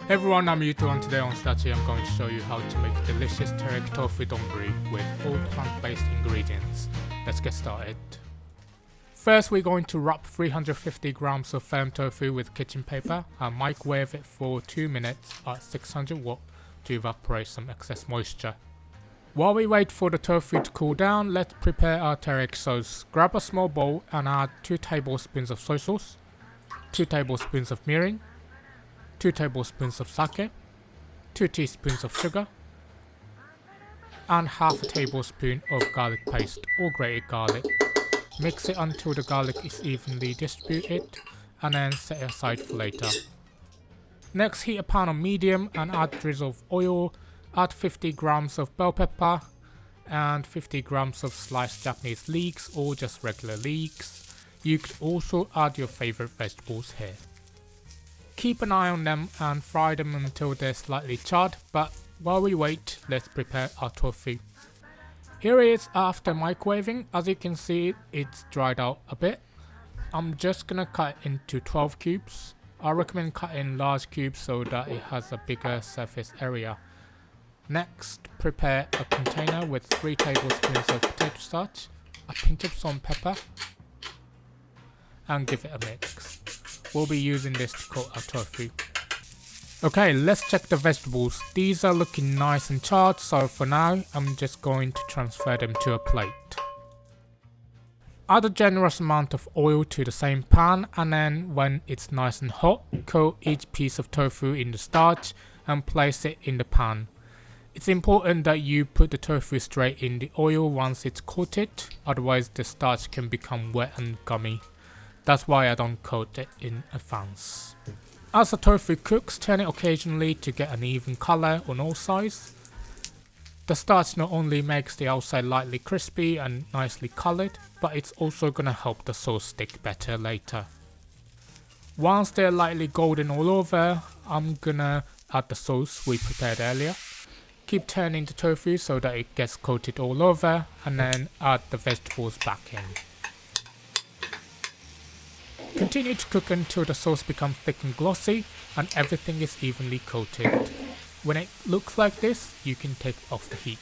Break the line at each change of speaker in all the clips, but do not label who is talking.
Hey everyone, I'm Yuto and today on Starchy I'm going to show you how to make delicious Teriyaki Tofu Donburi with all plant-based ingredients. Let's get started. First we're going to wrap 350 grams of firm tofu with kitchen paper and microwave it for 2 minutes at 600 watt to evaporate some excess moisture. While we wait for the tofu to cool down, let's prepare our teriyaki sauce. Grab a small bowl and add 2 tablespoons of soy sauce, 2 tablespoons of mirin, 2 tablespoons of sake, 2 teaspoons of sugar, and half a tablespoon of garlic paste or grated garlic. Mix it until the garlic is evenly distributed and then set it aside for later. Next, heat a pan on medium and add drizzle of oil, add 50 grams of bell pepper and 50 grams of sliced Japanese leeks or just regular leeks. You could also add your favorite vegetables here. Keep an eye on them and fry them until they're slightly charred, but while we wait, let's prepare our tofu. Here it is after microwaving. As you can see, it's dried out a bit. I'm just gonna cut it into 12 cubes. I recommend cutting large cubes so that it has a bigger surface area. Next, prepare a container with 3 tablespoons of potato starch, a pinch of salt and pepper, and give it a mix. We'll be using this to coat our tofu. Okay, let's check the vegetables. These are looking nice and charred, so for now, I'm just going to transfer them to a plate. Add a generous amount of oil to the same pan, and then when it's nice and hot, coat each piece of tofu in the starch and place it in the pan. It's important that you put the tofu straight in the oil once it's coated, otherwise the starch can become wet and gummy. That's why I don't coat it in advance. As the tofu cooks, turn it occasionally to get an even color on all sides. The starch not only makes the outside lightly crispy and nicely colored, but it's also gonna help the sauce stick better later. Once they're lightly golden all over, I'm gonna add the sauce we prepared earlier. Keep turning the tofu so that it gets coated all over, and then add the vegetables back in. Continue to cook until the sauce becomes thick and glossy and everything is evenly coated. When it looks like this, you can take off the heat.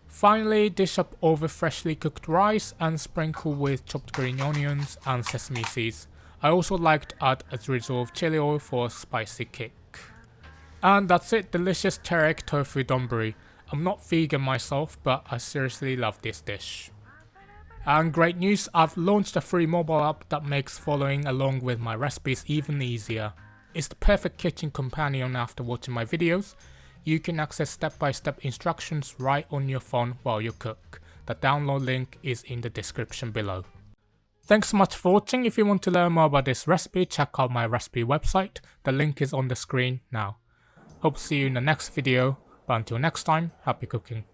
Finally, dish up over freshly cooked rice and sprinkle with chopped green onions and sesame seeds. I also like to add a drizzle of chili oil for a spicy kick. And that's it, delicious teriyaki tofu donburi. I'm not vegan myself, but I seriously love this dish. And great news, I've launched a free mobile app that makes following along with my recipes even easier. It's the perfect kitchen companion after watching my videos. You can access step-by-step instructions right on your phone while you cook. The download link is in the description below. Thanks so much for watching. If you want to learn more about this recipe, check out my recipe website. The link is on the screen now. Hope to see you in the next video, but until next time, happy cooking.